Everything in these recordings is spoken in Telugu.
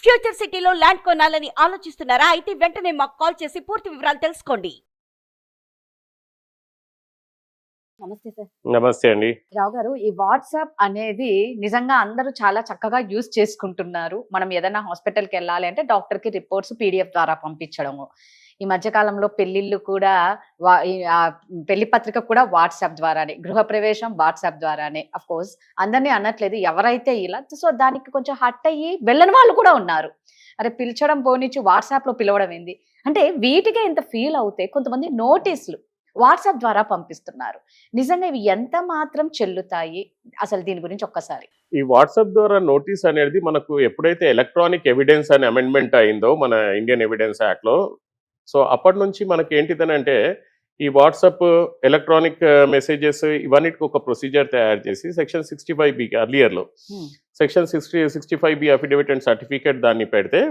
ఫ్యూచర్ సిటీలో ల్యాండ్ కొనాలని ఆలోచిస్తున్నారా? అయితే వెంటనే మాకు కాల్ చేసి పూర్తి వివరాలు తెలుసుకోండి. నమస్తే సార్. నమస్తే అండి. రావు గారు, ఈ వాట్సాప్ అనేది నిజంగా అందరూ చాలా చక్కగా యూజ్ చేసుకుంటున్నారు. మనం ఏదైనా హాస్పిటల్కి వెళ్ళాలి అంటే డాక్టర్కి రిపోర్ట్స్ పీడిఎఫ్ ద్వారా పంపించడము. ఈ మధ్య కాలంలో పెళ్లిళ్ళు కూడా పెళ్లి పత్రిక కూడా వాట్సాప్ ద్వారానే, గృహప్రవేశం వాట్సాప్ ద్వారానే. అఫ్ కోర్స్ అందరినీ అనట్లేదు, ఎవరైతే ఇలా సో దానికి కొంచెం హట్ అయ్యి వెళ్ళని వాళ్ళు కూడా ఉన్నారు. అరే పిలిచడం పోనిచ్చి వాట్సాప్ లో పిలవడం ఏంది అంటే, వీటికే ఇంత ఫీల్ అవుతే కొంతమంది నోటీసులు వాట్సాప్ ద్వారా పంపిస్తున్నారు. నిజంగా ఇవి ఎంత మాత్రం చెల్లుతాయి? అసలు దీని గురించి ఒక్కసారి. ఈ వాట్సాప్ ద్వారా నోటీస్ అనేది మనకు ఎప్పుడైతే ఎలక్ట్రానిక్ ఎవిడెన్స్ అని అమెండ్మెంట్ అయిందో మన ఇండియన్ ఎవిడెన్స్ యాక్ట్ లో, సో అప్పటి నుంచి మనకి ఏంటిదనంటే ఈ వాట్సాప్ ఎలక్ట్రానిక్ మెసేజెస్ ఇవన్నిటికి ఒక ప్రొసీజర్ తయారు చేసి సెక్షన్ 65B అర్లియర్ లో section 65B affidavit and certificate దాన్ని పెడితే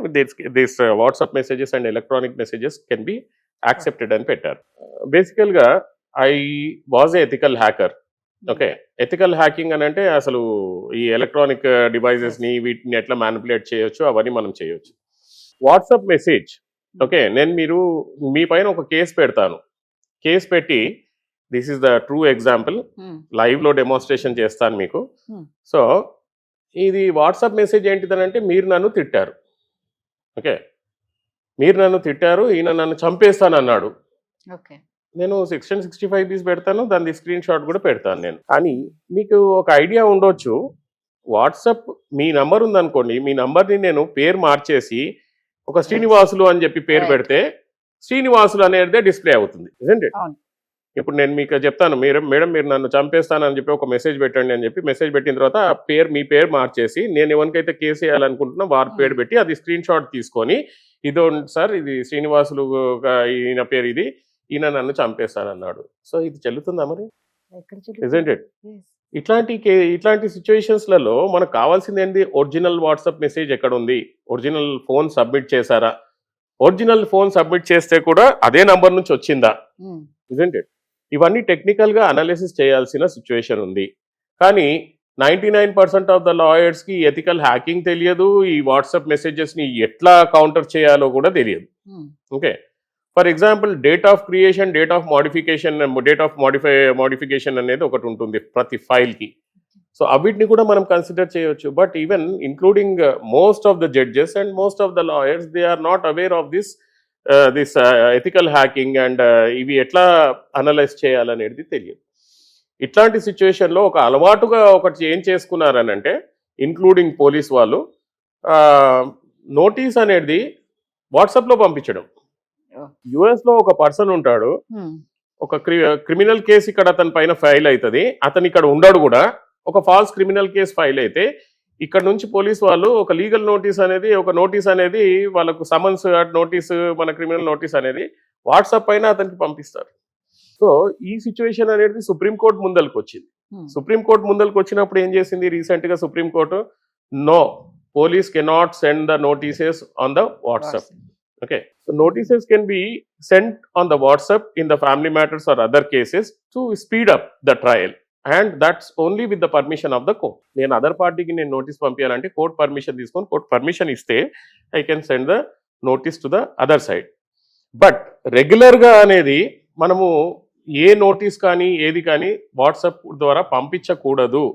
this WhatsApp messages and electronic messages can be accepted అని పెట్టారు. బేసికల్ గా I was ethical hacker. Okay, ethical hacking అని అంటే అసలు ఈ ఎలక్ట్రానిక్ డివైజెస్ ని వీటిని ఎట్లా మ్యానిపులేట్ చేయొచ్చు అవన్నీ మనం చేయొచ్చు. వాట్సాప్ మెసేజ్, ఓకే, నేను మీ పైన ఒక కేసు పెడతాను. కేసు పెట్టి this is the true example, live లో డెమోన్స్ట్రేషన్ చేస్తాను మీకు. సో ఇది వాట్సాప్ మెసేజ్ ఏంటిదనంటే, మీరు నన్ను తిట్టారు, ఓకే, మీరు నన్ను తిట్టారు, ఈయన నన్ను చంపేస్తాను అన్నాడు. నేను సెక్షన్ 65B పెడతాను, దాని స్క్రీన్ షాట్ కూడా పెడతాను నేను. కానీ మీకు ఒక ఐడియా ఉండొచ్చు, వాట్సాప్ మీ నంబర్ ఉందనుకోండి, మీ నంబర్ని నేను పేరు మార్చేసి ఒక శ్రీనివాసులు అని చెప్పి పేరు పెడితే శ్రీనివాసులు అనేది డిస్ప్లే అవుతుంది. నిజండి. ఇప్పుడు నేను మీకు చెప్తాను, మేడం మీరు నన్ను చంపేస్తానని చెప్పి ఒక మెసేజ్ పెట్టండి అని చెప్పి మెసేజ్ పెట్టిన తర్వాత మీ పేరు మార్చేసి నేను ఎవరికైతే కేసు వేయాలనుకుంటున్నా వారి పేరు పెట్టి అది స్క్రీన్ షాట్ తీసుకొని, ఇదో సార్ ఇది శ్రీనివాసులు ఈయన పేరు, ఇది ఈయన నన్ను చంపేస్తానన్నాడు. సో ఇది చెల్లుతుందా మరి? Isn't it? ఇట్లాంటి సిచ్యువేషన్స్లలో మనకు కావాల్సింది ఏంటి? ఒరిజినల్ వాట్సాప్ మెసేజ్ ఎక్కడ ఉంది, ఒరిజినల్ ఫోన్ సబ్మిట్ చేశారా, ఒరిజినల్ ఫోన్ సబ్మిట్ చేస్తే కూడా అదే నంబర్ నుంచి వచ్చిందా, ఇజంట్ ఇట్? ఇవన్నీ టెక్నికల్ గా అనాలిసిస్ చేయాల్సిన సిచ్యువేషన్ ఉంది. కానీ 99% ఆఫ్ ద లాయర్స్ కి ఎథికల్ హ్యాకింగ్ తెలియదు, ఈ వాట్సాప్ మెసేజెస్ ని ఎట్లా కౌంటర్ చేయాలో కూడా తెలియదు. Okay, for example date of creation, date of modification అనేది ఒకటి ఉంటుంది ప్రతి ఫైల్ కి. సో అవిటిని కూడా మనం కన్సిడర్ చేయొచ్చు. But even including most of the judges and most of the lawyers, they are not aware of this ethical hacking and ఇవి ఎట్లా అనలైజ్ చేయాలనేది తెలియదు. ఇట్లాంటి సిచ్యువేషన్లో ఒక అలవాటుగా ఒకటి ఏం చేసుకున్నారనంటే, ఇంక్లూడింగ్ పోలీస్ వాళ్ళు, నోటీస్ అనేది వాట్సాప్లో పంపించడం. యుఎస్ లో ఒక పర్సన్ ఉంటాడు, ఒక క్రిమినల్ కేసు ఇక్కడ అతని పైన ఫైల్ అవుతుంది, అతను ఇక్కడ ఉండడు కూడా, ఒక ఫాల్స్ క్రిమినల్ కేసు ఫైల్ అయితే ఇక్కడ నుంచి పోలీస్ వాళ్ళు ఒక లీగల్ నోటీస్ అనేది వాళ్ళకు సమన్స్ నోటీస్, మన క్రిమినల్ నోటీస్ అనేది వాట్సాప్ పైన అతనికి పంపిస్తారు. సో ఈ సిచ్యువేషన్ అనేది సుప్రీంకోర్టు ముందరకు వచ్చింది. సుప్రీంకోర్టు ముందరకు వచ్చినప్పుడు ఏం చేసింది, రీసెంట్ గా supreme court, no, police cannot send the notices on the WhatsApp. Okay, so notices can be sent on the WhatsApp in the family matters or other cases to speed up the trial, and that's only with the permission of the court. నేను అదర్ పార్టీకి నేను నోటీస్ పంపించాలంటే కోర్ట్ పర్మిషన్ తీసుకొని, కోర్ట్ పర్మిషన్ ఇస్తే I can send the notice to the other side. But రెగ్యులర్గా అనేది మనము ఏ నోటీస్ కానీ ఏది కానీ వాట్సాప్ ద్వారా పంపించకూడదు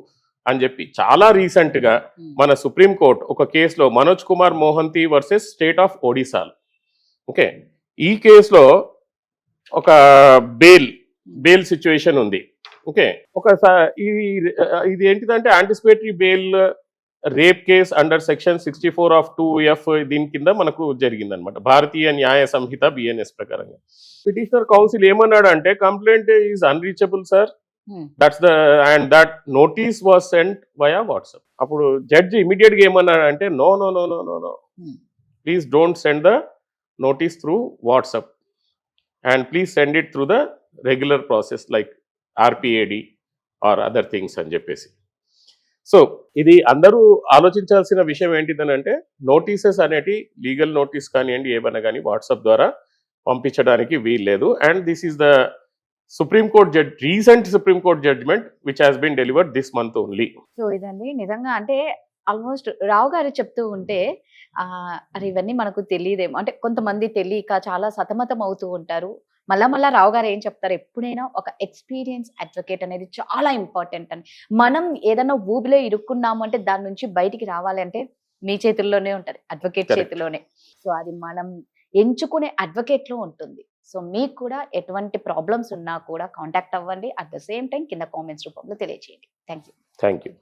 అని చెప్పి చాలా రీసెంట్గా మన సుప్రీంకోర్టు ఒక కేసులో Manoj Kumar Mohanty versus state of Odisha, okay, ఈ కేసులో ఒక బెయిల్ సిచ్యువేషన్ ఉంది. ఓకే, ఇది ఏంటిదంటే anticipatory bail rape case under section 64 of 2F దీని కింద మనకు జరిగిందనమాట, భారతీయ న్యాయ సంహిత BNS ప్రకారంగా. పిటిషనర్ కౌన్సిల్ ఏమన్నాడు అంటే, complaint is unreachable sir, that notice was sent via WhatsApp. అప్పుడు జడ్జి ఇమీడియట్ గా ఏమన్నాడు అంటే, no no no no no no please don't send the notice through WhatsApp and please send it through the regular process like RPAD or other things అని చెప్పేసి. సో ఇది అందరూ ఆలోచించాల్సిన విషయం ఏంటిదనంటే, నోటీసెస్ అనేటి లీగల్ నోటీస్ కానివ్వండి ఏమన్నా కానీ వాట్సాప్ ద్వారా పంపించడానికి వీల్లేదు. And this is the recent supreme court judgment which has been delivered this month only. So ఇదండి నిజంగా అంటే ఆల్మోస్ట్ రావు గారు చెప్తూ ఉంటే అరే ఇవన్నీ మనకు తెలియదేమో, అంటే కొంతమంది తెలియక చాలా సతమతం అవుతూ ఉంటారు. మళ్ళా రావు గారు ఏం చెప్తారు, ఎప్పుడైనా ఒక ఎక్స్పీరియన్స్ అడ్వకేట్ అనేది చాలా ఇంపార్టెంట్ అని. మనం ఏదైనా ఊబిలో ఇరుక్కున్నాము అంటే దాని నుంచి బయటికి రావాలి అంటే మీ చేతుల్లోనే ఉంటది, అడ్వకేట్ Correct. చేతిలోనే. సో అది మనం ఎంచుకునే అడ్వకేట్ లో ఉంటుంది. సో మీకు కూడా ఎటువంటి ప్రాబ్లమ్స్ ఉన్నా కూడా కాంటాక్ట్ అవ్వండి. అట్ ద సేమ్ టైం కింద కామెంట్స్ రూపంలో తెలియజేయండి. Thank you. Thank you.